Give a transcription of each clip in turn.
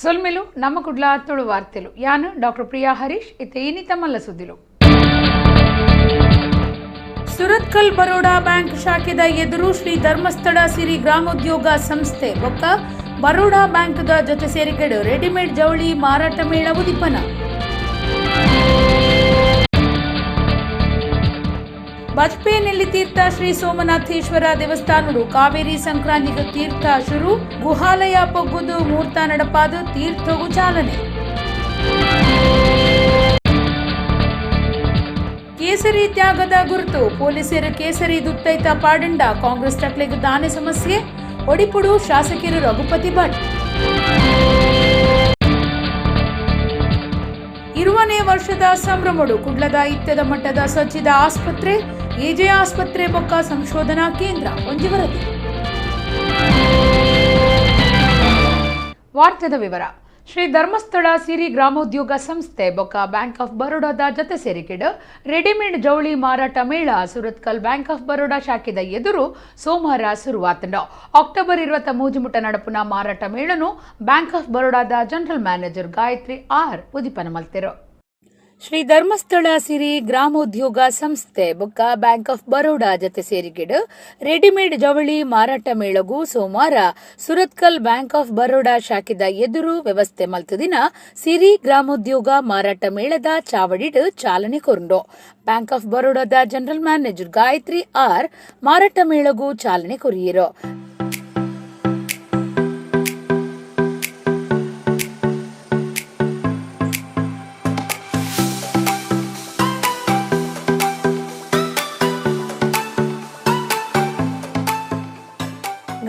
ಸೊಲ್ಮೆಲು ನಮ್ಮ ಕುಡ್ಲ ತುಳು ವಾರ್ತೆಲು ಯಾನು ಡಾಕ್ಟರ್ ಪ್ರಿಯಾ ಹರೀಶ್ ಇತ್ತೆ ಇನ್ನಿತ ಮಲ್ಲ ಸುದ್ದಿಲು. ಸುರತ್ಕಲ್ ಬರೋಡಾ ಬ್ಯಾಂಕ್ ಶಾಖೆದ ಎದುರು ಶ್ರೀ ಧರ್ಮಸ್ಥಳ ಸಿರಿ ಗ್ರಾಮೋದ್ಯೋಗ ಸಂಸ್ಥೆ ಬೊಕ್ಕ ಬರೋಡಾ ಬ್ಯಾಂಕ್ದ ಜೊತೆ ಸೇರಿಕೆಡು ರೆಡಿಮೇಡ್ ಜವಳಿ ಮಾರಾಟ ಮೇಳ ಉದಿಪನ. ಬಜ್ಪೆ ನೆಲ್ಲಿತೀರ್ಥ ಶ್ರೀ ಸೋಮನಾಥೇಶ್ವರ ದೇವಸ್ಥಾನಡು ಕಾವೇರಿ ಸಂಕ್ರಾಂತಿಗೆ ತೀರ್ಥ ಶುರು, ಗುಹಾಲಯ ಪೊಗ್ಗುದು ಮೂರ್ತ ನಡಪಾದು ತೀರ್ಥಗೂ ಚಾಲನೆ. ಕೇಸರಿ ತ್ಯಾಗದ ಗುರುತು ಪೊಲೀಸರು ಕೇಸರಿ ದುತ್ತೈತ ಪಾಡಂಡ, ಕಾಂಗ್ರೆಸ್ ತಕ್ಲೆಗೆ ದಾನೆ ಸಮಸ್ಯೆ ಒಡಿಪುಡು ಶಾಸಕರು ರಘುಪತಿ ಭಟ್. ಇರುವನೇ ವರ್ಷದ ಸಂಭ್ರಮಡು ಕುಡ್ಲದ ಇತ್ಯದ ಮಟ್ಟದ ಸಜ್ಜಿದ ಆಸ್ಪತ್ರೆ, ಎಜೆ ಆಸ್ಪತ್ರೆ ಬೊಕ್ಕ ಸಂಶೋಧನಾ ಕೇಂದ್ರ ಒಂಜಿ ವರದಿ. ವಾರ್ತೆದ ವಿವರ. ಶ್ರೀ ಧರ್ಮಸ್ಥಳ ಸಿರಿ ಗ್ರಾಮೋದ್ಯೋಗ ಸಂಸ್ಥೆ ಬೊಕ್ಕ ಬ್ಯಾಂಕ್ ಆಫ್ ಬರೋಡಾದ ಜೊತೆ ಸೇರಿಕೆಡು ರೆಡಿಮೇಡ್ ಜವಳಿ ಮಾರಾಟ ಮೇಳ ಸುರತ್ಕಲ್ ಬ್ಯಾಂಕ್ ಆಫ್ ಬರೋಡಾ ಶಾಖೆದ ಎದುರು ಸೋಮವಾರ ಶುರುವಾತಂಡು. ಅಕ್ಟೋಬರ್ 23 ಮುಟ ನಡಪುನ ಮಾರಾಟ ಮೇಳನು ಬ್ಯಾಂಕ್ ಆಫ್ ಬರೋಡಾದ ಜನರಲ್ ಮ್ಯಾನೇಜರ್ ಗಾಯತ್ರಿ ಆರ್ ಉದಿಪನ ಮಲ್ತೆರು. ಶ್ರೀ ಧರ್ಮಸ್ಥಳ ಸಿರಿ ಗ್ರಾಮೋದ್ಯೋಗ ಸಂಸ್ಥೆ ಬೊಕ್ಕ ಬ್ಯಾಂಕ್ ಆಫ್ ಬರೋಡಾ ಜೊತೆ ಸೇರಿಕೆಡು ರೆಡಿಮೇಡ್ ಜವಳಿ ಮಾರಾಟ ಮೇಳಗೂ ಸೋಮವಾರ ಸುರತ್ಕಲ್ ಬ್ಯಾಂಕ್ ಆಫ್ ಬರೋಡಾ ಶಾಖೆದ ಎದುರು ವ್ಯವಸ್ಥೆ ಮಲ್ತದಿನ ಸಿರಿ ಗ್ರಾಮೋದ್ಯೋಗ ಮಾರಾಟ ಮೇಳದ ಚಾವಡಿಡು ಚಾಲನೆ ಕೊರಂಡು. ಬ್ಯಾಂಕ್ ಆಫ್ ಬರೋಡಾದ ಜನರಲ್ ಮ್ಯಾನೇಜರ್ ಗಾಯತ್ರಿ ಆರ್ ಮಾರಾಟ ಮೇಳಗೂ ಚಾಲನೆ ಕೊರಿಯರು.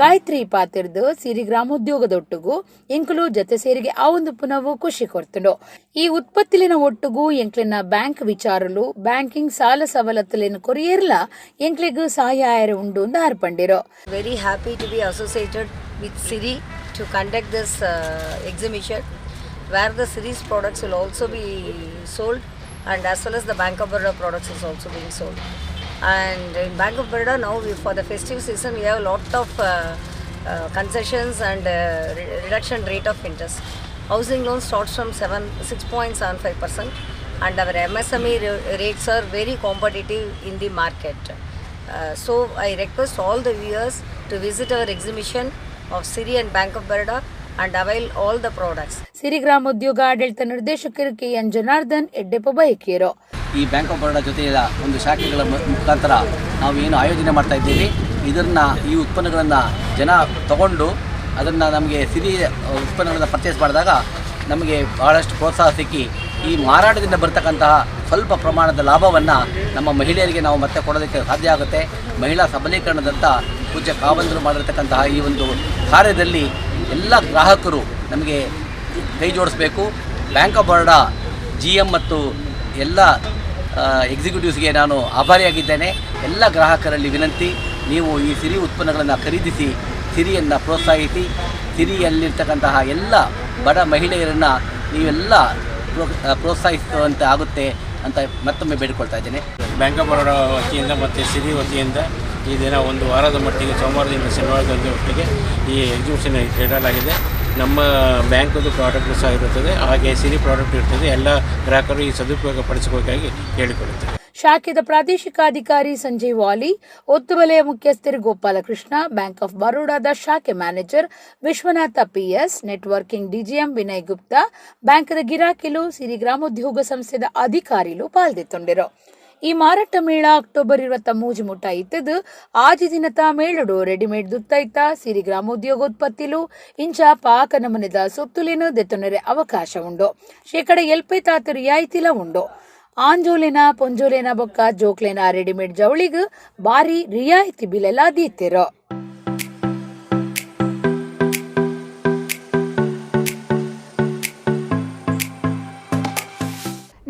ಗಾಯತ್ರಿ ಪಾತಿರ್ದು ಸಿರಿ ಗ್ರಾಮೋದ್ಯೋಗದೊಟ್ಟುಗೂ ಎಂಕುಲು ಜೊತೆ ಸೇರಿಗೆ ಆ ಒಂದು ಪುನವು ಖುಷಿ ಕೊಡ್ತುಂಡು. ಈ ಉತ್ಪತ್ತಿಲಿನ ಒಟ್ಟುಗೂ ಎಂಕ್ಲಿನ ಬ್ಯಾಂಕ್ ವಿಚಾರಲು ಬ್ಯಾಂಕಿಂಗ್ ಸಾಲ ಸವಲತ್ತುಲಿನ ಕೊರಿಯರ್ಲ ಎಂಕ್ಲಿಗೂ ಸಹಾಯ ಉಂಡು ಅಂತ ಅರ್ಪಂಡಿರೋ. Very happy to be associated with Siri to conduct this exhibition where the Siri's products will also be sold and as well as the Bank of Baroda products is also being sold. And in Bank of Baroda now for the festive season we have a lot of concessions and reduction rate of interest. Housing loan starts from 6.75% and our MSME rates are very competitive in the market. So I request all the viewers to visit our exhibition of Siri and Bank of Baroda and avail all the products. ಸಿರಿ ಗ್ರಾಮೋದ್ಯೋಗ ಆಡಳಿತ ನಿರ್ದೇಶಕರು K N Janardhan ಎಡ್ಡೆಪ್ಪ ಬಯಕೆಯರು. ಈ bank of Baroda ಜೊತೆಯ ಒಂದು ಶಾಖೆಗಳ ಮುಖಾಂತರ ನಾವು ಏನು ಆಯೋಜನೆ ಮಾಡ್ತಾ ಇದ್ದೀವಿ, ಇದನ್ನು ಈ ಉತ್ಪನ್ನಗಳನ್ನು ಜನ ತಗೊಂಡು ಅದನ್ನು ನಮಗೆ ಸಿರಿ ಉತ್ಪನ್ನಗಳನ್ನು ಪರ್ಚೇಸ್ ಮಾಡಿದಾಗ ನಮಗೆ ಬಹಳಷ್ಟು ಪ್ರೋತ್ಸಾಹ ಸಿಕ್ಕಿ ಈ ಮಾರಾಟದಿಂದ ಬರ್ತಕ್ಕಂತಹ ಸ್ವಲ್ಪ ಪ್ರಮಾಣದ ಲಾಭವನ್ನು ನಮ್ಮ ಮಹಿಳೆಯರಿಗೆ ನಾವು ಮತ್ತೆ ಕೊಡೋದಕ್ಕೆ ಸಾಧ್ಯ ಆಗುತ್ತೆ. ಮಹಿಳಾ ಸಬಲೀಕರಣದಂಥ ಪೂಜ್ಯ ಕಾವಂದರು ಮಾಡಿರ್ತಕ್ಕಂತಹ ಈ ಒಂದು ಕಾರ್ಯದಲ್ಲಿ ಎಲ್ಲ ಗ್ರಾಹಕರು ನಮಗೆ ಕೈ ಜೋಡಿಸಬೇಕು. ಬ್ಯಾಂಕ್ ಆಫ್ ಬರೋಡಾ GM ಮತ್ತು ಎಲ್ಲ ಎಕ್ಸಿಕ್ಯೂಟಿವ್ಸ್ಗೆ ನಾನು ಆಭಾರಿಯಾಗಿದ್ದೇನೆ. ಎಲ್ಲ ಗ್ರಾಹಕರಲ್ಲಿ ವಿನಂತಿ, ನೀವು ಈ ಸಿರಿ ಉತ್ಪನ್ನಗಳನ್ನು ಖರೀದಿಸಿ ಸಿರಿಯನ್ನು ಪ್ರೋತ್ಸಾಹಿಸಿ. ಸಿರಿಯಲ್ಲಿರ್ತಕ್ಕಂತಹ ಎಲ್ಲ ಬಡ ಮಹಿಳೆಯರನ್ನು ನೀವೆಲ್ಲ ಪ್ರೋತ್ಸಾಹಿಸುವಂತೆ ಆಗುತ್ತೆ ಅಂತ ಮತ್ತೊಮ್ಮೆ ಬೇಡಿಕೊಳ್ತಾ ಇದ್ದೇನೆ. ಬ್ಯಾಂಕ್ ಆಫ್ ಬರೋಡಾ ವತಿಯಿಂದ ಮತ್ತು ಸಿರಿ ವತಿಯಿಂದ ಈ ದಿನ ಒಂದು ವಾರದ ಮಟ್ಟಿಗೆ ಸೋಮವಾರದಿಂದ ಶನಿವಾರದ ಒಟ್ಟಿಗೆ ಈ ಎಕ್ಸಿಬಿಷನ್ ಇಡಲಾಗಿದೆ. ನಮ್ಮ ಬ್ಯಾಂಕದು ಪ್ರಾಡಕ್ಟ್ ಸಹ ಇರುತ್ತದೆ, ಹಾಗೆ ಸಿರಿ ಪ್ರಾಡಕ್ಟ್ ಇರ್ತದೆ. ಎಲ್ಲ ಗ್ರಾಹಕರು ಈ ಸದುಪಯೋಗ ಪಡಿಸಬೇಕಾಗಿ ಕೇಳಿಕೊಳ್ಳುತ್ತೇವೆ. ಶಾಖೆದ ಪ್ರಾದೇಶಿಕ ಅಧಿಕಾರಿ ಸಂಜಯ್ ವಾಲಿ, ಒತ್ತು ವಲಯ ಮುಖ್ಯಸ್ಥರು ಗೋಪಾಲಕೃಷ್ಣ, ಬ್ಯಾಂಕ್ ಆಫ್ ಬರೋಡಾದ ಶಾಖೆ manager Vishwanath PS, networking DGM Vinay Gupta, ಬ್ಯಾಂಕದ ಗಿರಾಕಿಲು ಸಿರಿ ಗ್ರಾಮೋದ್ಯೋಗ ಸಂಸ್ಥೆದ ಅಧಿಕಾರಿಲು ಪಾಲ್ಗೊಳ್ಳಿತೊಂಡಿರು. ಈ ಮಾರಾಟ ಮೇಳ ಅಕ್ಟೋಬರ್ 23 ಮುಟ ಇತ್ತದು. ಆಜಿ ದಿನದ ಮೇಳಡು ರೆಡಿಮೇಡ್ ದುತ್ತೈತ ಸಿರಿ ಗ್ರಾಮೋದ್ಯೋಗೋತ್ಪತ್ತಿಲು ಇಂಚ ಪಾಕ ನಮನೆದ ಸುತ್ತುಲಿನ ದೆತ್ತೊನರೆ ಅವಕಾಶ ಉಂಡು. ಶೇಕಡ 70% ರಿಯಾಯಿತಿಲ ಉಂಡು. ಆಂಜೋಲೆನ ಪೊಂಜೋಲೆನ ಬೊಕ್ಕ ಜೋಕ್ಲೆನ ರೆಡಿಮೇಡ್ ಜವಳಿಗ್ ಬಾರಿ ರಿಯಾಯಿತಿ ಬಿಲೆಲ್ಲ ದೀತಿರೋ.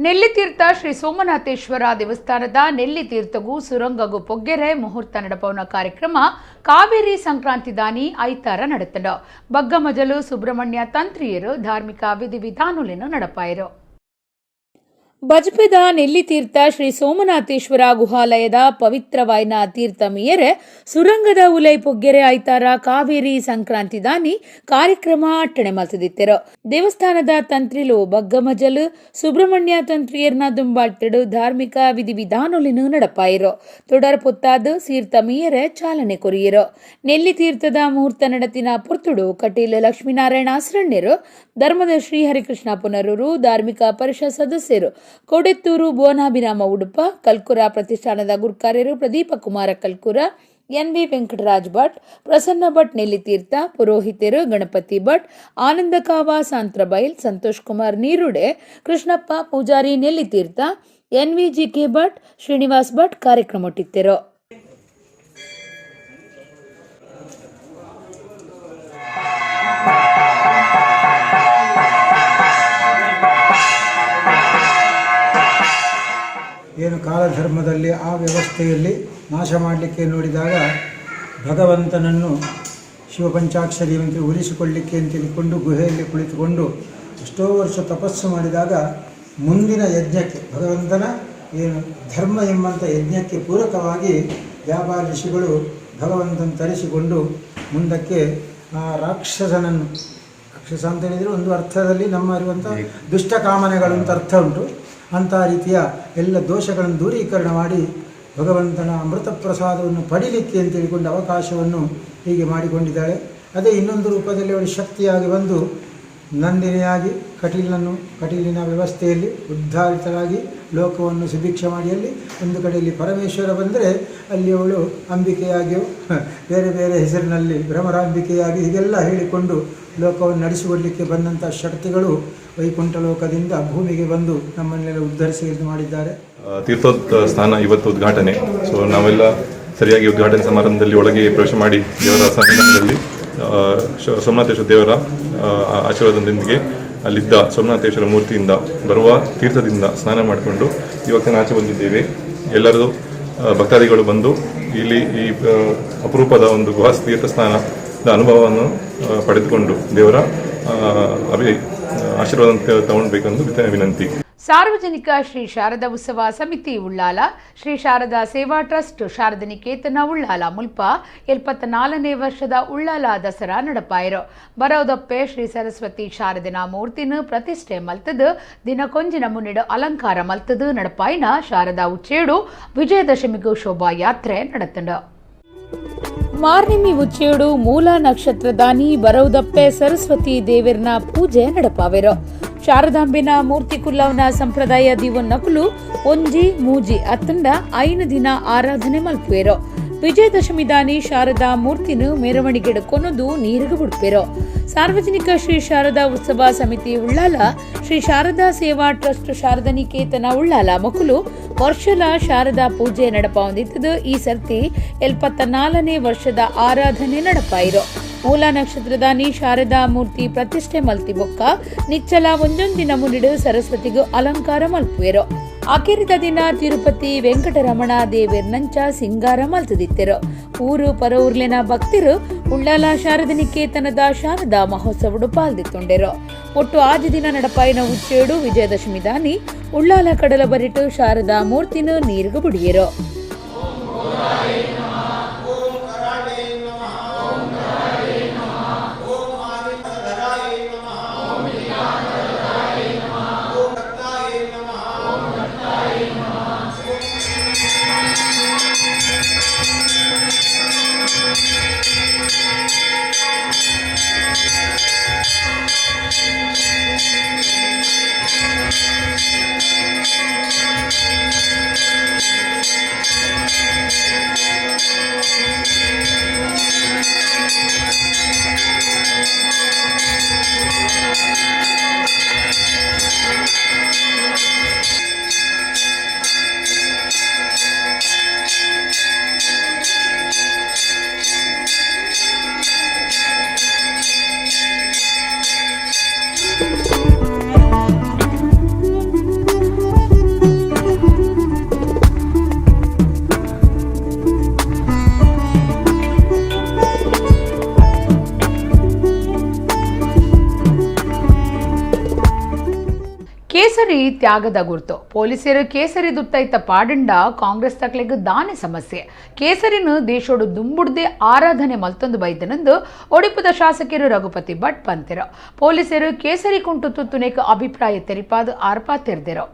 ನೆಲ್ಲಿತೀರ್ಥ ಶ್ರೀ ಸೋಮನಾಥೇಶ್ವರ ದೇವಸ್ಥಾನದ ನೆಲ್ಲಿತೀರ್ಥಗೂ ಸುರಂಗಗೂ ಪೊಗ್ಗೆರೆ ಮುಹೂರ್ತ ನಡಪವನ ಕಾರ್ಯಕ್ರಮ ಕಾವೇರಿ ಸಂಕ್ರಾಂತಿ ದಾನಿ ಐತಾರ ನಡೆತಂಡ. ಬಗ್ಗಮಜಲು ಸುಬ್ರಹ್ಮಣ್ಯ ತಂತ್ರಿಯರು ಧಾರ್ಮಿಕ ವಿಧಿವಿಧಾನುಲಿನ ನಡಪಾಯರು. ಬಜ್ಪೆದ ನೆಲ್ಲಿತೀರ್ಥ ಶ್ರೀ ಸೋಮನಾಥೇಶ್ವರ ಗುಹಾಲಯದ ಪವಿತ್ರವಾಯ್ನ ತೀರ್ಥ ಮೀಯರೆ ಸುರಂಗದ ಉಲೈ ಪೊಗ್ಗೆರೆ ಐತಾರ ಕಾವೇರಿ ಸಂಕ್ರಾಂತಿ ದಾನಿ ಕಾರ್ಯಕ್ರಮ ಅಟ್ಟಣೆ ಮಲ್ತದಿತ್ತೆರು. ದೇವಸ್ಥಾನದ ತಂತ್ರಿಲು ಬಗ್ಗಮಜಲು ಸುಬ್ರಹ್ಮಣ್ಯ ತಂತ್ರಿಯರ್ನ ದುಂಬಾಳ್ತಿಡು ಧಾರ್ಮಿಕ ವಿಧಿವಿಧಾನೊಲಿನು ನಡಪಾಯಿರು. ತೊಡರ್ ಪೊತ್ತಾದು ಸೀರ್ಥ ಮೀಯರೆ ಚಾಲನೆ ಕೊರಿಯರು. ನೆಲ್ಲಿತೀರ್ಥದ ಮುಹೂರ್ತ ನಡತಿನ ಪುರ್ತುಡು ಕಟೀಲ್ ಲಕ್ಷ್ಮೀನಾರಾಯಣ ಆಸರಣ್ಯರು, ಧರ್ಮದ ಶ್ರೀ ಹರಿಕೃಷ್ಣ ಪುನರೂರು, ಧಾರ್ಮಿಕ ಪರಿಷತ್ ಸದಸ್ಯರು, ಕೊಡೆತ್ತೂರು ಭುವನಾಭಿರಾಮ ಉಡುಪ, ಕಲ್ಕುರ ಪ್ರತಿಷ್ಠಾನದ ಗುರುಕಾರ್ಯರು ಪ್ರದೀಪ ಕುಮಾರ ಕಲ್ಕುರ, ಎನ್.ವಿ. ವೆಂಕಟರಾಜ್ ಭಟ್, ಪ್ರಸನ್ನ ಭಟ್ ನೆಲ್ಲಿತೀರ್ಥ, ಪುರೋಹಿತರು ಗಣಪತಿ ಭಟ್, ಆನಂದ ಕಾವ ಸಾಂತ್ರಬೈಲ್, ಸಂತೋಷ್ ಕುಮಾರ್ ನೀರುಡೆ, ಕೃಷ್ಣಪ್ಪ ಪೂಜಾರಿ ನೆಲ್ಲಿತೀರ್ಥ, ಎನ್.ವಿ.ಜಿ.ಕೆ. ಭಟ್, ಶ್ರೀನಿವಾಸ್ ಭಟ್ ಕಾರ್ಯಕ್ರಮ ಒಟ್ಟಿದ್ದರು. ಏನು ಕಾಲಧರ್ಮದಲ್ಲಿ ಆ ವ್ಯವಸ್ಥೆಯಲ್ಲಿ ನಾಶ ಮಾಡಲಿಕ್ಕೆ ನೋಡಿದಾಗ ಭಗವಂತನನ್ನು ಶಿವಪಂಚಾಕ್ಷರಿಯಂತೆ ಉಳಿಸಿಕೊಳ್ಳಿಕ್ಕೆ ಅಂತ ಹೇಳಿಕೊಂಡು ಗುಹೆಯಲ್ಲಿ ಕುಳಿತುಕೊಂಡು ಎಷ್ಟೋ ವರ್ಷ ತಪಸ್ಸು ಮಾಡಿದಾಗ ಮುಂದಿನ ಯಜ್ಞಕ್ಕೆ ಭಗವಂತನ ಏನು ಧರ್ಮ ಎಂಬಂಥ ಯಜ್ಞಕ್ಕೆ ಪೂರಕವಾಗಿ ವ್ಯಾಪಾರ ಋಷಿಗಳು ಭಗವಂತನ ತರಿಸಿಕೊಂಡು ಮುಂದಕ್ಕೆ ಆ ರಾಕ್ಷಸನನ್ನು, ರಾಕ್ಷಸ ಅಂತ ಹೇಳಿದರೆ ಒಂದು ಅರ್ಥದಲ್ಲಿ ನಮ್ಮ ಇರುವಂಥ ದುಷ್ಟ ಕಾಮನೆಗಳು ಅಂತ ಅರ್ಥ ಉಂಟು. ಅಂಥ ರೀತಿಯ ಎಲ್ಲ ದೋಷಗಳನ್ನು ದೂರೀಕರಣ ಮಾಡಿ ಭಗವಂತನ ಅಮೃತ ಪ್ರಸಾದವನ್ನು ಪಡೀಲಿಕ್ಕೆ ಅಂತ ಹೇಳಿಕೊಂಡು ಅವಕಾಶವನ್ನು ಹೀಗೆ ಮಾಡಿಕೊಂಡಿದ್ದಾಳೆ. ಅದೇ ಇನ್ನೊಂದು ರೂಪದಲ್ಲಿ ಅವಳು ಶಕ್ತಿಯಾಗಿ ಬಂದು ನಂದಿನಿಯಾಗಿ ಕಟೀಲಿನ ವ್ಯವಸ್ಥೆಯಲ್ಲಿ ಉದ್ಧಾರಿತರಾಗಿ ಲೋಕವನ್ನು ಸುಭಿಕ್ಷ ಮಾಡಿಯಲ್ಲಿ ಒಂದು ಕಡೆಯಲ್ಲಿ ಪರಮೇಶ್ವರ ಬಂದರೆ ಅಲ್ಲಿ ಅವಳು ಅಂಬಿಕೆಯಾಗಿಯೋ ಬೇರೆ ಬೇರೆ ಹೆಸರಿನಲ್ಲಿ ಭ್ರಮರಾಂಬಿಕೆಯಾಗಿ ಹೀಗೆಲ್ಲ ಹೇಳಿಕೊಂಡು ಲೋಕವನ್ನು ನಡೆಸಿಕೊಳ್ಳಲಿಕ್ಕೆ ಬಂದಂಥ ಶಕ್ತಿಗಳು ವೈಕುಂಠ ಲೋಕದಿಂದ ಭೂಮಿಗೆ ಬಂದು ನಮ್ಮನ್ನೆಲ್ಲ ಉದ್ಧರಿಸಿ ಮಾಡಿದ್ದಾರೆ. ತೀರ್ಥೋಸ್ಥಾನ ಇವತ್ತು ಉದ್ಘಾಟನೆ. ಸೊ ನಾವೆಲ್ಲ ಸರಿಯಾಗಿ ಉದ್ಘಾಟನೆ ಸಮಾರಂಭದಲ್ಲಿ ಒಳಗೆ ಪ್ರವೇಶ ಮಾಡಿ ದೇವರ ಸನ್ನಿಧಾನದಲ್ಲಿ ಸೋಮನಾಥೇಶ್ವರ ದೇವರ ಆಶೀರ್ವಾದದೊಂದಿಗೆ ಅಲ್ಲಿದ್ದ ಸೋಮನಾಥೇಶ್ವರ ಮೂರ್ತಿಯಿಂದ ಬರುವ ತೀರ್ಥದಿಂದ ಸ್ನಾನ ಮಾಡಿಕೊಂಡು ಇವತ್ತಿನ ಆಚೆ ಬಂದಿದ್ದೇವೆ. ಎಲ್ಲರೂ ಭಕ್ತಾದಿಗಳು ಬಂದು ಇಲ್ಲಿ ಈ ಅಪರೂಪದ ಒಂದು ಗುಹಾ ತೀರ್ಥ ಸ್ನಾನದ ಅನುಭವವನ್ನು ಪಡೆದುಕೊಂಡು ದೇವರ ಆಶೀರ್ವಾದ ತಗೊಳ್ಬೇಕೆಂದು ವಿನಂತಿ. ಸಾರ್ವಜನಿಕ ಶ್ರೀ ಶಾರದಾ ಉತ್ಸವ ಸಮಿತಿ ಉಳ್ಳಾಲ, ಶ್ರೀ ಶಾರದಾ ಸೇವಾ ಟ್ರಸ್ಟ್ ಶಾರದಾ ನಿಕೇತನ ಉಳ್ಳಾಲ ಮುಲ್ಪ 74ನೇ ವರ್ಷದ ಉಳ್ಳಾಲ ದಸರಾ ನಡಪಾಯಿರು. ಬರೋದಪ್ಪೆ ಶ್ರೀ ಸರಸ್ವತಿ ಶಾರದಿನ ಮೂರ್ತಿನ ಪ್ರತಿಷ್ಠೆ ಮಲ್ತದು ದಿನಕೊಂಜಿನ ಮುನ್ನಿಡು ಅಲಂಕಾರ ಮಲ್ತದು ನಡಪಾಯಿನ ಶಾರದಾ ಉಚ್ಚೇಡು ವಿಜಯದಶಮಿಗೂ ಶೋಭಾ ಯಾತ್ರೆ ನಡತಂಡ. ಮಾರ್ನಿಮಿ ಉಚ್ಚೇಡು ಮೂಲ ನಕ್ಷತ್ರದಾನಿ ಬರೋದಪ್ಪೆ ಸರಸ್ವತಿ ದೇವಿರ್ನ ಪೂಜೆ ನಡಪಾವೆರು. ಶಾರದಾಂಬೆನ ಮೂರ್ತಿ ಕುಲ್ಲವನ ಸಂಪ್ರದಾಯ ದಿವನ್ನಕುಲು ಒಂಜಿ ಮೂಜಿ ಅತ್ತಂಡ 5 ದಿನ ಆರಾಧನೆ ಮಲ್ಪುವೆರು. ವಿಜಯದಶಮಿ ದಾನಿ ಶಾರದಾ ಮೂರ್ತಿನ ಮೆರವಣಿಗೆ ಕೊನದು ನೀರಿಗೆ ಬಿಡ್ಪೇರು. ಸಾರ್ವಜನಿಕ ಶ್ರೀ ಶಾರದಾ ಉತ್ಸವ ಸಮಿತಿ ಉಳ್ಳಾಲ, ಶ್ರೀ ಶಾರದಾ ಸೇವಾ ಟ್ರಸ್ಟ್ ಶಾರದಾ ನಿಕೇತನ ಉಳ್ಳಾಲ ಮಕ್ಕಳು ವರ್ಷಲ ಶಾರದಾ ಪೂಜೆ ನಡಪಾವಂದಿತ್ತದು ಈ ಸರ್ತಿ 74ನೇ ವರ್ಷದ ಆರಾಧನೆ ನಡಪಾಯಿರು. ಮೂಲ ನಕ್ಷತ್ರದಾನಿ ಶಾರದಾ ಮೂರ್ತಿ ಪ್ರತಿಷ್ಠೆ ಮಲ್ತಿ ಬೊಕ್ಕ ನಿಚ್ಚಲ ಒಂದೊಂದಿನ ಮುನ್ನಿಡು ಸರಸ್ವತಿಗೂ ಅಲಂಕಾರ ಮಲ್ಪುವೆರು. ಆಕೆರಿದ ದಿನ ತಿರುಪತಿ ವೆಂಕಟರಮಣ ದೇವೇರ್ನಂಚ ಸಿಂಗಾರ ಮಲ್ತದಿತ್ತೆರು. ಊರು ಪರೂರ್ಲಿನ ಭಕ್ತರು ಉಳ್ಳಾಲ ಶಾರದಾ ನಿಕೇತನದ ಶಾರದಾ ಮಹೋತ್ಸವಡು ಪಾಲ್ದಿತ್ತುಂಡೆರು. ಒಟ್ಟು 5 ದಿನ ನಡಪಾಯಿನ ಉಚ್ಚೇಡು ವಿಜಯದಶಮಿ ದಾನಿ ಉಳ್ಳಾಲ ಕಡಲ ಬರಿಟು ಶಾರದಾ ಮೂರ್ತಿನ ನೀರಿಗೆ ಬಿಡಿಯರು. ಕೇಸರಿ ತ್ಯಾಗದ ಗುರುತು ಪೊಲೀಸರು ಕೇಸರಿ ದುತ್ತೈತ ಪಾಡಂಡ ಕಾಂಗ್ರೆಸ್ ತಕ್ಲೆಗ್ ದಾನೆ ಸಮಸ್ಯೆ ಕೇಸರಿನ ದೇಶೋಡು ದುಂಬುಡ್ದೆ ಆರಾಧನೆ ಮಲ್ತೊಂದು ಬೈದನಂದು ಒಡಿಪುದ ಶಾಸಕರು ರಘುಪತಿ ಭಟ್ ಪಂತಿರ ಪೊಲೀಸರು ಕೇಸರಿ ಕುಂಟು ತುತ್ತುನೇಕ ಅಭಿಪ್ರಾಯ ತೆರಿಪಾದ ಆರ್ಪಾ ತೆರೆದಿರೋ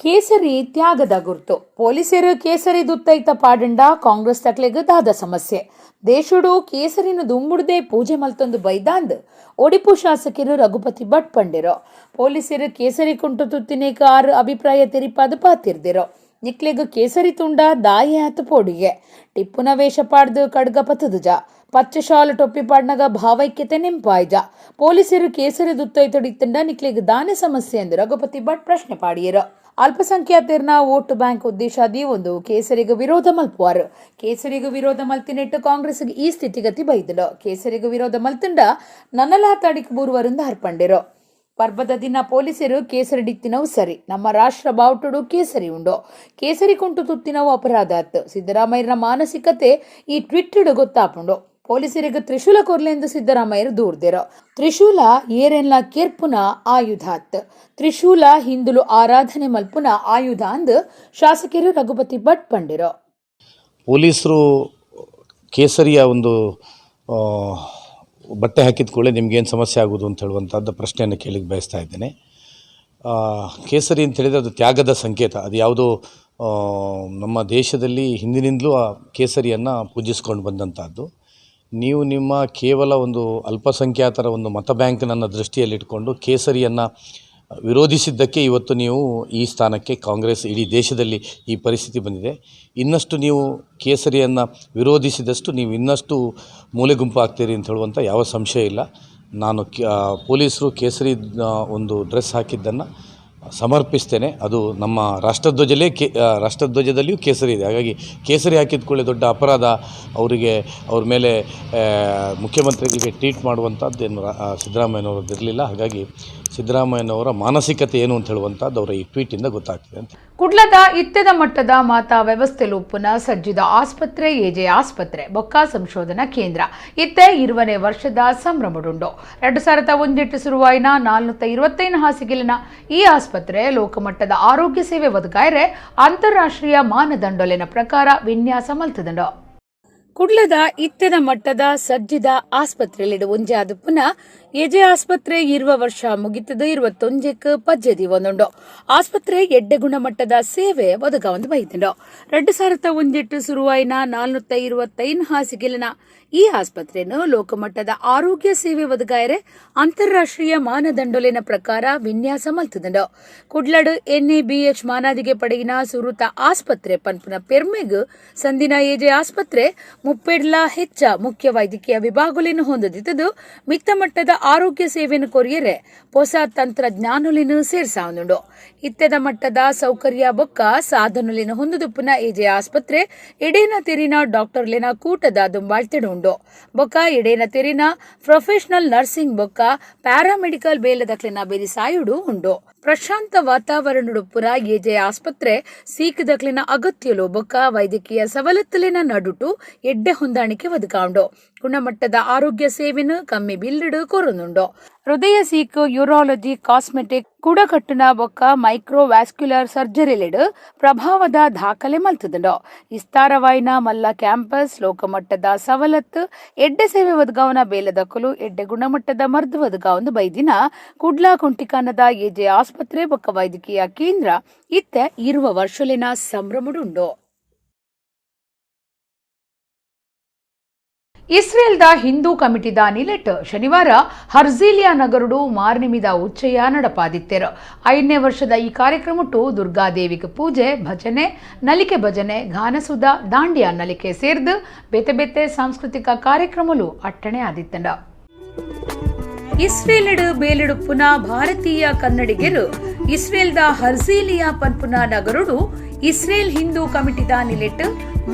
ಕೇಸರಿ ತ್ಯಾಗದ ಗುರುತು ಪೊಲೀಸರು ಕೇಸರಿ ದುತ್ತೈತ ಪಾಡಂಡ ಕಾಂಗ್ರೆಸ್ ತಕ್ಲೆಗ್ ದಾದ ಸಮಸ್ಯೆ ದೇಶುಡು ಕೇಸರಿನ ದುಂಬುಡ್ದೆ ಪೂಜೆ ಮಲ್ತೊಂದು ಬೈದಾಂದ್ ಒಡಿಪು ಶಾಸಕರು ರಘುಪತಿ ಭಟ್ ಪಂಡಿರೋ ಪೊಲೀಸರು ಕೇಸರಿ ಕುಂಟು ತುತ್ತಿನೇಕ ಆರು ಅಭಿಪ್ರಾಯ ತೆರಿಪಾದ ಪಾತಿರ್ದಿರೋ ನಿಕ್ಲೆಗ್ ಕೇಸರಿ ತುಂಡ ದಾಯಿ ಆತ ಪೋಡಿಗೆ ಟಿಪ್ಪುನ ವೇಷ ಪಾಡ್ದು ಕಡ್ಗ ಪತದುಜ ಪಚ್ಚ ಶಾಲು ಟೊಪ್ಪಿ ಪಾಡ್ನಾಗ ಭಾವೈಕ್ಯತೆ ನೆಂಪಾಯ್ಜ ಪೊಲೀಸರು ಕೇಸರಿ ದುತ್ತೈತೊಡಿತ್ತಂಡ ನಿಕ್ಲೆಗ್ ದಾನೆ ಸಮಸ್ಯೆ ಎಂದು ರಘುಪತಿ ಭಟ್ ಪ್ರಶ್ನೆ ಪಾಡಿಯರೋ ಅಲ್ಪಸಂಖ್ಯಾತರ್ನ ವೋಟ್ ಬ್ಯಾಂಕ್ ಉದ್ದೇಶಾದಿ ಒಂದು ಕೇಸರಿಗ ವಿರೋಧ ಮಲ್ಪುವಾರು ಕೇಸರಿಗ ವಿರೋಧ ಮಲ್ತಿನೆಟ್ಟು ಕಾಂಗ್ರೆಸ್ಗೆ ಈ ಸ್ಥಿತಿಗತಿ ಬೈದಲು ಕೇಸರಿಗ ವಿರೋಧ ಮಲ್ತಂಡ ನನ್ನಲಾ ತಾಡಿಕ್ ಬೂರುವರಿಂದ ಹರ್ಪಂಡಿರೋ ಪರ್ಬದ ದಿನ ಪೊಲೀಸರು ಕೇಸರಿ ಡಿತ್ತಿನವು ಸರಿ ನಮ್ಮ ರಾಷ್ಟ್ರ ಬಾವುಟುಡು ಕೇಸರಿ ಉಂಡು ಕೇಸರಿ ಕುಂಟು ತುತ್ತಿನವು ಅಪರಾಧ ಆತು ಸಿದ್ದರಾಮಯ್ಯರ ಮಾನಸಿಕತೆ ಈ ಟ್ವಿಟ್ಟಡ್ ಗೊತ್ತಾಪುಂಡು ಪೊಲೀಸರಿಗೆ ತ್ರಿಶೂಲ ಕೊರ್ಲೆಂದು ಸಿದ್ದರಾಮಯ್ಯರು ದೂರ್ದಿರೋ ತ್ರಿಶೂಲ ಏರೆನ್ಲ ಕೆರ್ಪುನ ಆಯುಧ ಅತ್ ತ್ರಿಶೂಲ ಹಿಂದುಲು ಆರಾಧನೆ ಮಲ್ಪುನ ಆಯುಧ ಅಂದ್ ಶಾಸಕರು ರಘುಪತಿ ಭಟ್ ಪಂಡಿರೋ ಪೊಲೀಸರು ಕೇಸರಿಯ ಒಂದು ಬಟ್ಟೆ ಹಾಕಿದ ಕೂಡಲೇ ನಿಮಗೇನು ಸಮಸ್ಯೆ ಆಗೋದು ಅಂತ ಹೇಳುವಂಥದ್ದು ಪ್ರಶ್ನೆಯನ್ನು ಕೇಳಿಕ್ಕೆ ಬಯಸ್ತಾ ಇದ್ದೇನೆ. ಕೇಸರಿ ಅಂತ ಹೇಳಿದರೆ ಅದು ತ್ಯಾಗದ ಸಂಕೇತ. ಅದು ಯಾವುದೋ ನಮ್ಮ ದೇಶದಲ್ಲಿ ಹಿಂದಿನಿಂದಲೂ ಆ ಕೇಸರಿಯನ್ನು ಪೂಜಿಸ್ಕೊಂಡು ಬಂದಂಥದ್ದು. ನೀವು ನಿಮ್ಮ ಕೇವಲ ಒಂದು ಅಲ್ಪಸಂಖ್ಯಾತರ ಒಂದು ಮತ ಬ್ಯಾಂಕ್ನನ್ನು ದೃಷ್ಟಿಯಲ್ಲಿಟ್ಕೊಂಡು ಕೇಸರಿಯನ್ನು ವಿರೋಧಿಸಿದ್ದಕ್ಕೆ ಇವತ್ತು ನೀವು ಈ ಸ್ಥಾನಕ್ಕೆ ಕಾಂಗ್ರೆಸ್ ಇಡೀ ದೇಶದಲ್ಲಿ ಈ ಪರಿಸ್ಥಿತಿ ಬಂದಿದೆ. ಇನ್ನಷ್ಟು ನೀವು ಕೇಸರಿಯನ್ನು ವಿರೋಧಿಸಿದಷ್ಟು ನೀವು ಇನ್ನಷ್ಟು ಮೂಲೆ ಗುಂಪು ಆಗ್ತೀರಿ ಅಂತ ಹೇಳುವಂಥ ಯಾವ ಸಂಶಯ ಇಲ್ಲ. ನಾನು ಪೊಲೀಸರು ಕೇಸರಿ ಒಂದು ಡ್ರೆಸ್ ಹಾಕಿದ್ದನ್ನು ಸಮರ್ಪಿಸ್ತೇನೆ. ಅದು ನಮ್ಮ ರಾಷ್ಟ್ರಧ್ವಜದಲ್ಲಿಯೂ ಕೇಸರಿ ಇದೆ. ಹಾಗಾಗಿ ಕೇಸರಿ ಹಾಕಿದ ಕೂಡಲೇ ದೊಡ್ಡ ಅಪರಾಧ ಅವರಿಗೆ ಅವ್ರ ಮೇಲೆ ಮುಖ್ಯಮಂತ್ರಿಗಳಿಗೆ ಟ್ವೀಟ್ ಮಾಡುವಂಥದ್ದು ಏನು ಸಿದ್ದರಾಮಯ್ಯನವ್ರದ್ದು ಇರಲಿಲ್ಲ. ಹಾಗಾಗಿ ಸಿದ್ದರಾಮಯ್ಯನವರ ಮಾನಸಿಕತೆ ಏನು ಅಂತ ಹೇಳುವಂಥದ್ದು ಅವರ ಈ ಟ್ವೀಟಿಂದ ಗೊತ್ತಾಗ್ತದೆ ಅಂತ. ಕುಡ್ಲದ ಇತ್ತೆದ ಮಟ್ಟದ ಮಾತಾ ವ್ಯವಸ್ಥೆ ಲೋಪುನ ಸಜ್ಜಿದ ಆಸ್ಪತ್ರೆ ಎಜೆ ಆಸ್ಪತ್ರೆ ಬೊಕ್ಕ ಸಂಶೋಧನಾ ಕೇಂದ್ರ ಇತ್ತೆ 20ನೇ ವರ್ಷದ ಸಂಭ್ರಮಡುಂಡು. 2018 ಶುರುವಾಯಿನ 425 ಹಾಸಿಗೆಲಿನ ಈ ಆಸ್ಪತ್ರೆ ಲೋಕಮಟ್ಟದ ಆರೋಗ್ಯ ಸೇವೆ ಒದಗಾಯರೆ ಅಂತಾರಾಷ್ಟ್ರೀಯ ಮಾನದಂಡೊಲಿನ ಪ್ರಕಾರ ವಿನ್ಯಾಸ ಮಲ್ತದಂಡು. ಕುಡ್ಲದ ಇತ್ತೆದ ಮಟ್ಟದ ಸಜ್ಜಿದ ಆಸ್ಪತ್ರೆಲಿಡು ಒಂಜಾದ ಪುನಃ ಎಜೆ ಆಸ್ಪತ್ರೆ 20 ವರ್ಷ ಮುಗಿತದ 21ಕ್ಕೆ ಪಜ್ಜದಿ ಒಂದುಂಡು. ಆಸ್ಪತ್ರೆ ಎಡ್ಡೆ ಗುಣಮಟ್ಟದ ಸೇವೆ ಒದಗ ಒಂದು ಬೈತುಂಡು. 2018 ಶುರುವಾಯಿನ 425 ಹಾಸಿಗೆಲಿನ ಈ ಆಸ್ಪತ್ರೆಯನ್ನು ಲೋಕಮಟ್ಟದ ಆರೋಗ್ಯ ಸೇವೆ ಒದಗಾಯರೆ ಅಂತಾರಾಷ್ಟ್ರೀಯ ಮಾನದಂಡೊಲಿನ ಪ್ರಕಾರ ವಿನ್ಯಾಸ ಮಲ್ತದಂಡು. ಕುಡ್ಲಡ್ NABH ಮಾನಾದಿಗೆ ಪಡೆಗಿನ ಸುರುತ ಆಸ್ಪತ್ರೆ ಪನ್ಪುನ ಪೆರ್ಮೆಗ್ ಸಂದಿನ ಎಜೆ ಆಸ್ಪತ್ರೆ 30 ಹೆಚ್ಚ ಮುಖ್ಯ ವೈದ್ಯಕೀಯ ವಿಭಾಗಲಿನ ಹೊಂದದಿದ್ದು ಮಿತ್ತ ಮಟ್ಟದ ಆರೋಗ್ಯ ಸೇವೆಯನ್ನು ಕೊರಿಯರೆ ಹೊಸ ತಂತ್ರಜ್ಞಾನಲಿನ ಸೇರ್ಸಾವುದುಂಡು. ಇತ್ತೆದ ಮಟ್ಟದ ಸೌಕರ್ಯ ಬೊಕ್ಕ ಸಾಧನಲಿನ ಹೊಂದುದುಪ್ಪುನ ಎಜೆ ಆಸ್ಪತ್ರೆ ಎಡೇನ ತೆರಿನ ಡಾಕ್ಟರ್ಲಿನ ಕೂಟದ ದುಂಬಾಳ್ತೆಡು ಉಂಡು. ಬೊಕ್ಕ ಎಡೇನ ತೆರಿನ ಪ್ರೊಫೆಷನಲ್ ನರ್ಸಿಂಗ್ ಬೊಕ್ಕ ಪ್ಯಾರಾಮೆಡಿಕಲ್ ಬೇಲದಕ್ಲಿನ ಬೆರಿಸಾಯುಡು ಉಂಡು. ಪ್ರಶಾಂತ ವಾತಾವರಣಡುಪ್ಪುರ ಎಜೆ ಆಸ್ಪತ್ರೆ ಸೀಕದಕ್ಲಿನ ಅಗತ್ಯಲು ಬೊಕ್ಕ ವೈದ್ಯಕೀಯ ಸವಲತ್ತುಲಿನ ನಡುಟು ಎಡ್ಡೆ ಹೊಂದಾಣಿಕೆ ಒದಗಾಂಡು. ಗುಣಮಟ್ಟದ ಆರೋಗ್ಯ ಸೇವೆನು ಕಮ್ಮಿ ಬಿಲ್ಡ್ ಕೊರೊಂದುಂಡು. ಹೃದಯ ಸೀಕ್ ಯೂರಾಲಜಿ ಕಾಸ್ಮೆಟಿಕ್ ಕುಡಕಟ್ಟುನ ಬೊಕ್ಕ ಮೈಕ್ರೋ ವ್ಯಾಸ್ಕ್ಯುಲರ್ ಸರ್ಜರಿಲಿಡ್ ಪ್ರಭಾವದ ದಾಖಲೆ ಮಲ್ತದುಂಡು. ವಿಸ್ತಾರವಾಯಿನ ಮಲ್ಲ ಕ್ಯಾಂಪಸ್ ಲೋಕಮಟ್ಟದ ಸವಲತ್ತು ಎಡ್ಡೆ ಸೇವೆ ಒದಗಾವನ ಬೇಲದಕ್ಕಲು ಎಡ್ಡೆ ಗುಣಮಟ್ಟದ ಮರ್ದು ಒದಗಾವಂದು ಬೈದಿನ ಕುಡ್ಲಾ ಕುಂಟಿಕಾನದ ಎಜೆ ಆಸ್ಪತ್ರೆ ಬೊಕ್ಕ ವೈದ್ಯಕೀಯ ಕೇಂದ್ರ ಇತ್ತೆ 20 ವರ್ಷಲಿನ ಸಂಭ್ರಮಡುಂಡು. ಇಸ್ರೇಲ್ದ ಹಿಂದೂ ಕಮಿಟಿದ ನಿಲೆಟ್ ಶನಿವಾರ ಹರ್ಜೀಲಿಯಾ ನಗರುಡು ಮಾರ್ನಿಮಿದ ಉಚ್ಚಯ ನಡಪಾದಿತ್ತೆರು. 5ನೇ ವರ್ಷದ ಈ ಕಾರ್ಯಕ್ರಮಟ್ಟು ದುರ್ಗಾದೇವಿಗೆ ಪೂಜೆ, ಭಜನೆ, ನಲಿಕೆ ಭಜನೆ, ಗಾನಸುಧ, ದಾಂಡಿಯಾ ನಲಿಕೆ ಸೇರ್ದು ಬೇತೆ ಬೇತೆ ಸಾಂಸ್ಕೃತಿಕ ಕಾರ್ಯಕ್ರಮಲು ಅಟ್ಟಣೆ ಆದಿತ್ತಂಡ. ಇಸ್ರೇಲಿಡು ಬೇಲಿಡುಪ್ಪುನ ಭಾರತೀಯ ಕನ್ನಡಿಗರು ಇಸ್ರೇಲ್ದ ಹರ್ಜೀಲಿಯಾ ಪನ್ಪುನ ನಗರುಡು ಇಸ್ರೇಲ್ ಹಿಂದೂ ಕಮಿಟಿದ ನಿಲೆಟ್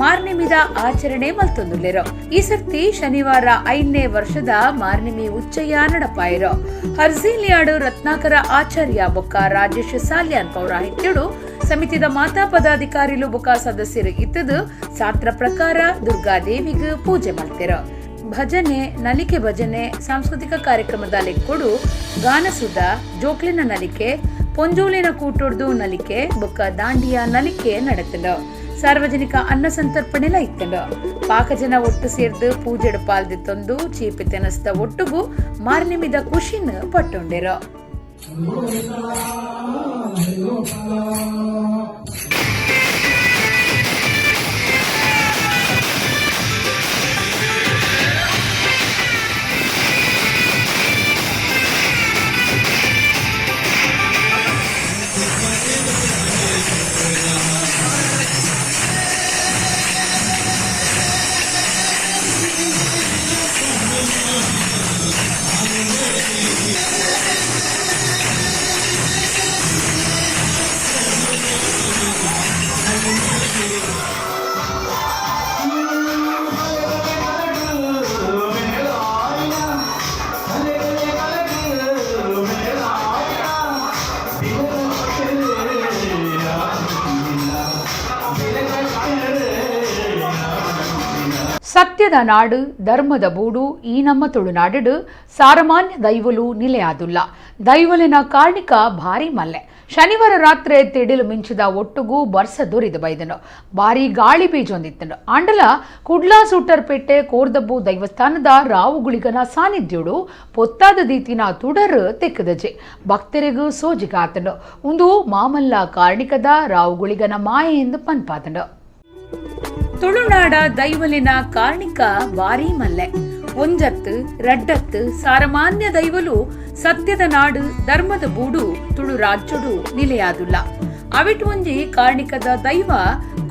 ಮಾರ್ನಿಮಿದ ಆಚರಣೆ ಮಲ್ತೊಂದುಲ್ಲೆರು. ಈ ಸರ್ತಿ ಶನಿವಾರ 5ನೇ ವರ್ಷದ ಮಾರ್ನಿಮಿ ಉಚ್ಚಯ ನಡಪಾಯಿರೋ. ಹರ್ಜೀಲಿಯಾಡು ರತ್ನಾಕರ ಆಚಾರ್ಯ ಬೊಕ್ಕ ರಾಜೇಶ್ ಸಾಲ್ಯಾನ್ ಪೌರಾಹಿತ್ಯಡು ಸಮಿತಿದ ಮಾತಾ ಪದಾಧಿಕಾರಿಲು ಬೊಕ್ಕ ಸದಸ್ಯರು ಇತ್ತದು ಶಾಸ್ತ್ರ ಪ್ರಕಾರ ದುರ್ಗಾದೇವಿಗೆ ಪೂಜೆ ಮಾಡ್ತಿರೋ. ಭಜನೆ, ನಲಿಕೆ ಭಜನೆ, ಸಾಂಸ್ಕೃತಿಕ ಕಾರ್ಯಕ್ರಮದ ಲೆಕ್ಕೊಡು ಗಾನಸುಧ, ಜೋಕ್ಲಿನ ನಲಿಕೆ, ಪೊಂಜೋಲಿನ ಕೂಟೊಡ್ದು ನಲಿಕೆ ಬೊಕ್ಕ ದಾಂಡಿಯ ನಲಿಕೆ ನಡೆತಂಡ ಸಾರ್ವಜನಿಕ ಅನ್ನ ಸಂತರ್ಪಣೆಲ ಇತ್ತಂಡ ಪಾಕಜನ ಒಟ್ಟು ಸೇರ್ದು ಪೂಜೆಡು ಪಾಲ್ದಿತ್ತೊಂದು ಚೀಪಿತೆನಸ್ದ ಒಟ್ಟುಗೂ ಮಾರ್ನಿಮಿದ ಖುಷಿನ ಪಟ್ಟೊಂಡೆರ. ಸತ್ಯದ ನಾಡು ಧರ್ಮದ ಬೂಡು ಈ ನಮ್ಮ ತುಳುನಾಡು ಸಾರಮಾನ್ಯ ದೈವಲು ನಿಲೆಯಾದುಲ್ಲ ದೈವಲಿನ ಕಾರ್ಣಿಕ ಭಾರಿ ಮಲ್ಲೆ ಶನಿವಾರ ರಾತ್ರಿ ತಿಡಿಲು ಮಿಂಚಿದ ಒಟ್ಟುಗೂ ಬರ್ಸ ದೊರಿದು ಬೈದನು ಭಾರಿ ಗಾಳಿ ಬೀಜೊಂದಿತ್ತನು ಆಂಡಲ ಕುಡ್ಲಾ ಸೂಟರ್ಪೇಟೆ ಕೋರ್ದಬ್ಬು ದೈವಸ್ಥಾನದ ರಾವುಗುಳಿಗನ ಸಾನ್ನಿಧ್ಯುಡು ಪೊತ್ತಾದ ದೀತಿನ ತುಡರು ತೆಕ್ಕದಜೆ ಭಕ್ತರಿಗೂ ಸೋಜಿಗಾತನು ಒಂದು ಮಾಮಲ್ಲ ಕಾರ್ಣಿಕದ ರಾವುಗುಳಿಗನ ಮಾಯೆ ಎಂದು ಪನ್ಪಾದನು. ತುಳುನಾಡ ದೈವಲಿನ ಕಾರ್ಣಿಕ ವಾರಿ ಮಲ್ಲೆ ಒಂಜತ್ತು ರಡ್ಡತ್ತು ಸಾರಮಾನ್ಯ ದೈವಲು ಸತ್ಯದ ನಾಡು ಧರ್ಮದ ಬೂಡು ತುಳು ರಾಜ್ಯಡು ನಿಲೆಯಾದುಲ್ಲ ಅವಿಟ್ ಒಂಜಿ ಕಾರ್ಣಿಕದ ದೈವ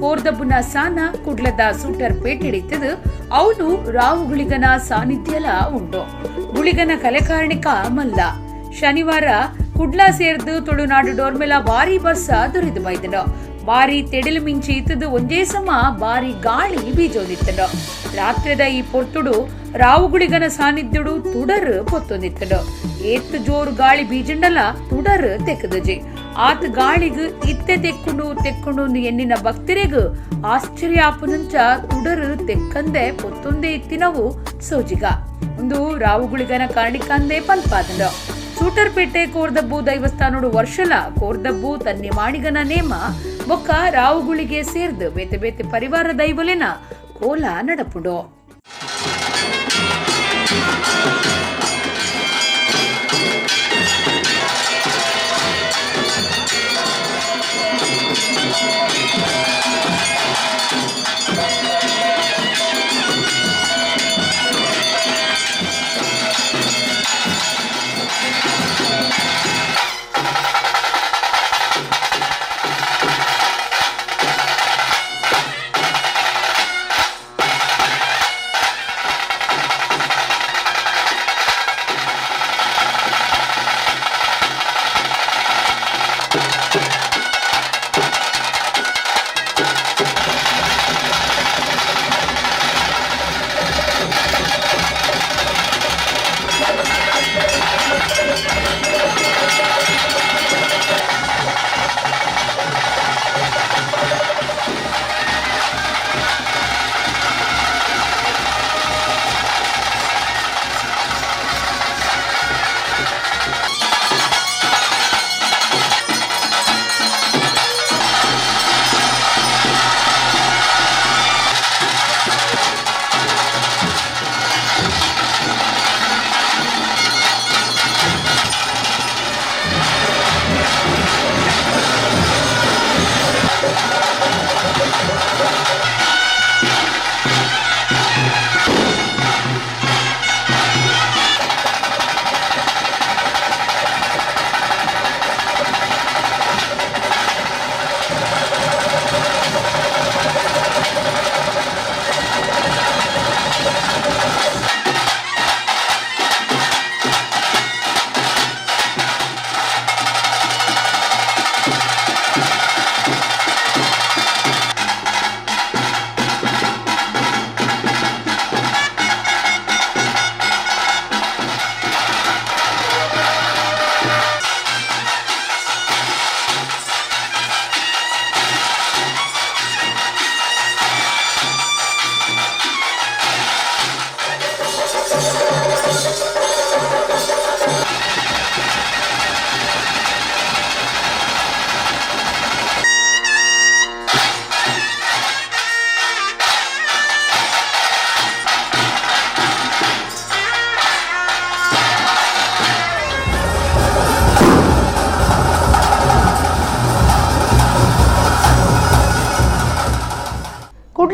ಕೋರ್ದಬ್ಬುನ ಸಾನ ಕುಡ್ಲದ ಸೂಟರ್ ಪೇಟಿಡಿತದು ಅವನು ರಾವು ಗುಳಿಗನ ಸಾನ್ನಿಧ್ಯಲ ಉಂಟು ಗುಳಿಗನ ಕಲೆ ಕಾರ್ಣಿಕ ಮಲ್ಲ ಶನಿವಾರ ಕುಡ್ಲಾ ಸೇರ್ದು ತುಳುನಾಡು ಡೋರ್ಮೆಲ ಭಾರಿ ಬಸ್ಸ ದೊರೆದು ಬೈದನು ಬಾರಿ ತೆಡಿಲು ಮಿಂಚಿ ಇತ್ತದು ಒಂದೇ ಸಮ ಬಾರಿ ಗಾಳಿ ಬೀಜೋದಿತ್ತನು ರಾತ್ರಿದ ಈ ಪೊರ್ತುಡು ರಾವುಗುಳಿಗನ ಸಾನ್ನಿಧ್ಯಡು ತುಡರು ಪೊತ್ತೊಂದಿತ್ತನು ಏತ್ತು ಜೋರು ಗಾಳಿ ಬೀಜಂಡಲ ತುಡರು ತೆಕ್ಕದಜಿ ಆತ ಗಾಳಿಗು ಇತ್ತೆ ತೆಕ್ಕೊಂಡು ಎನ್ನಿನ ಭಕ್ತರಿಗೂ ಆಶ್ಚರ್ಯ ಆಪುನಂಚ ತುಡರು ತೆಕ್ಕಂದೆ ಪೊತ್ತೊಂದೇ ಇತ್ತಿನವು ಸೋಜಿಗ ಒಂದು ರಾವುಗುಳಿಗನ ಕಾರ್ಣಿಕಂದೇ ಪನ್ಪಾದನು ಸೂಟರ್ಪೇಟೆ ಕೋರ್ದಬ್ಬು ದೈವಸ್ಥಾನೋಡು ವರ್ಷಲ ಕೋರ್ದಬ್ಬು ತನ್ನಿ ಮಾಡಿಗನ ನೇಮ ಬೊಕ್ಕ ರಾವುಗುಳಿಗೆ ಸೇರ್ದು ಬೇತೆ ಬೇತೆ ಪರಿವಾರ ದೈವಲಿನ ಕೋಲ ನಡಪುಡು.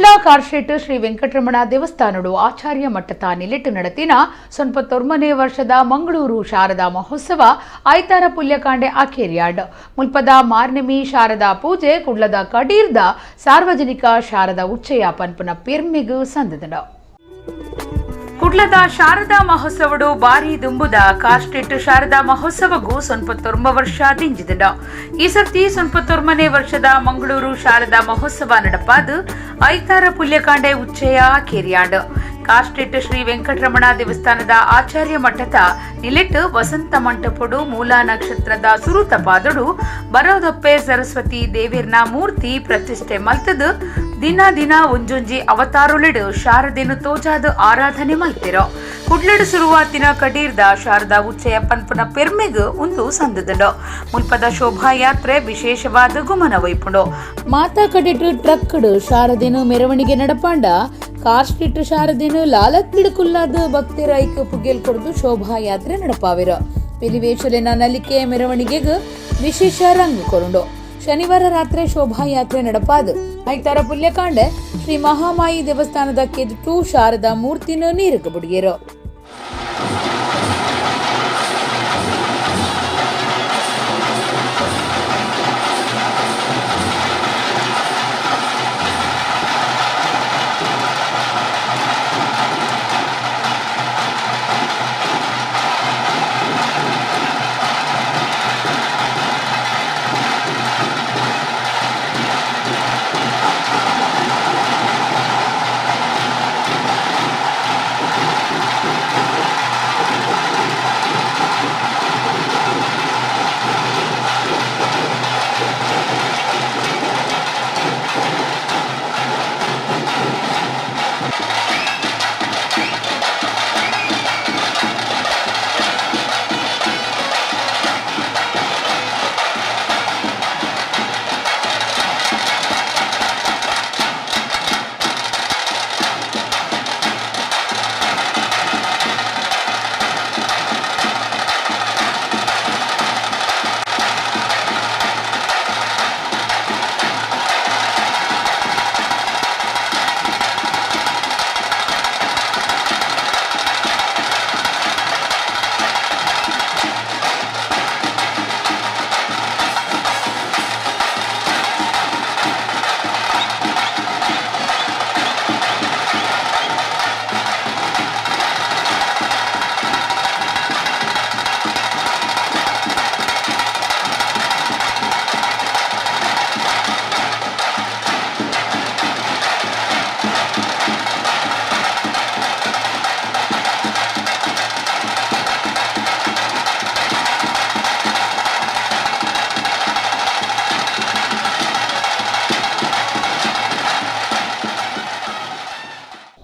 ಕುಡ್ಲ ಕಾರ್ಶೆಟ್ ಶ್ರೀ ವೆಂಕಟರಮಣ ದೇವಸ್ಥಾನಡು ಆಚಾರ್ಯ ಮಟ್ಟದ ನಿಲೆಟ್ಟು ನಡತಿನ 99ನೇ ವರ್ಷದ ಮಂಗಳೂರು ಶಾರದಾ ಮಹೋತ್ಸವ ಐತಾರ ಪುಲ್ಯಕಾಂಡೆ ಆಖೇರಿಯಾಡ್ ಮುಲ್ಪದ ಮಾರ್ನೆಮಿ ಶಾರದಾ ಪೂಜೆ ಕುಡ್ಲದ ಕಡೀರ್ದ ಸಾರ್ವಜನಿಕ ಶಾರದಾ ಉಚ್ಚಯ ಪನ್ಪುನ ಪೆರ್ಮೆಗು ಸಂದದ ಕುಡ್ಲದ ಶಾರದಾ ಮಹೋತ್ಸವಡು ಬಾರಿ ದುಂಬುದ ಕಾರ್ಸ್ಟೆಟ್ ಶಾರದಾ ಮಹೋತ್ಸವಗೂ 99 ವರ್ಷ ದಿಂಜಿದ ಈ ಸರ್ತಿ 99ನೇ ವರ್ಷದ ಮಂಗಳೂರು ಶಾರದಾ ಮಹೋತ್ಸವ ನಡಪಾದು ಐತಾರ ಪುಲ್ಯಕಾಂಡೆ ಉಚ್ಚಯ ಕೇರಿಯಾಡ್ ಕಾರ್ಸ್ಟೆಟ್ ಶ್ರೀ ವೆಂಕಟರಮಣ ದೇವಸ್ಥಾನದ ಆಚಾರ್ಯ ಮಠದ ನಿಲೆಟ್ಟು ವಸಂತ ಮಂಟಪಡು ಮೂಲ ನಕ್ಷತ್ರದ ಸುರುತ ಪಾದಡು ಬರೋದೊಪ್ಪೆ ಸರಸ್ವತಿ ದೇವಿರ್ನ ಮೂರ್ತಿ ಪ್ರತಿಷ್ಠೆ ಮಲ್ತದು ದಿನ ಒಂಜೊಂಜಿ ಅವತಾರುಲೆಡು ಶಾರದೆನು ತೋಜಾದ ಆರಾಧನೆ ಮಲ್ತಿರೋ ಕುಡ್ಲಡು ಸುರುವಾತಿನ ಕಡೀರ್ದ ಶಾರದಾ ಉಚ್ಚಯ ಪನ್ಪುನ ಪೆರ್ಮೆಗು ಒಂದು ಸಂದದಡು ಮುಲ್ಪದ ಶೋಭಾಯಾತ್ರೆ ವಿಶೇಷವಾದ ಗುಮನ ವೈಪುಂಡು ಮಾತಾ ಕಡೆಟು ಟ್ರಕ್ಡು ಶಾರದೆನು ಮೆರವಣಿಗೆ ನಡಪಾಂಡ ಕಾರ್ಸ್ಟ್ರೀಟ್ ಶಾರದೆನು ಲಾಲಕ್ಕಿಡುಕುಲ್ಲಾದ ಭಕ್ತರ ಐಕ್ಯ ಪುಗೆಲ್ ಕೊಡ್ದು ಶೋಭಾಯಾತ್ರೆ ನಡಪಾವಿರೋ ಪಿಲಿವೇಶಲಿನ ನಲಿಕೆ ಮೆರವಣಿಗೆಗೂ ವಿಶೇಷ ರಂಗು ಕೊರುಂಡು ಶನಿವಾರ ರಾತ್ರಿ ಶೋಭಾಯಾತ್ರೆ ನಡಪಾದು ಐತಾರ ಪುಲ್ಯಕಾಂಡೆ ಶ್ರೀ ಮಹಾಮಾಯಿ ದೇವಸ್ಥಾನದ ಕೆದಟು ಶಾರದಾ ಮೂರ್ತಿನ ನೀರಿಗೆ ಬುಡಿಗೆರೋ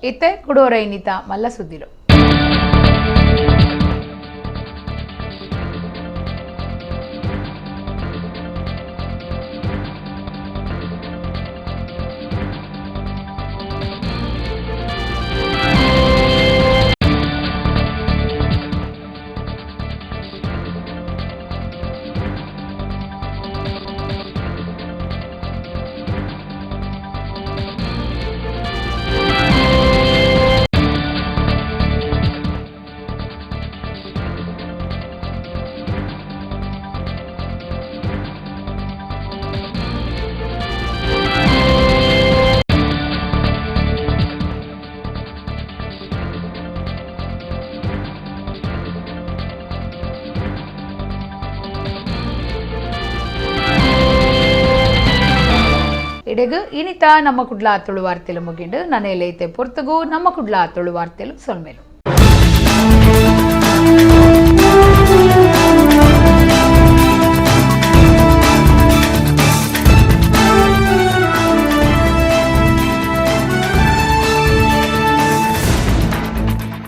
ಇತ್ತೆ ಕುಡೋರೈನಿತ ಮಲ್ಲ ಸುದ್ದಿಲು ಇಡೆಗು ಇನಿತ ನಮ್ಮ ಕುಡ್ಲ ತುಳು ವಾರ್ತೆಲು ಮುಗಿಂಡು ನನೆಯಲ್ಲೈತೆ ಪೊರ್ತಗು ನಮ್ಮ ಕುಡ್ಲ ತುಳು ವಾರ್ತೆಲು ಸೊಲ್ಮೇಲು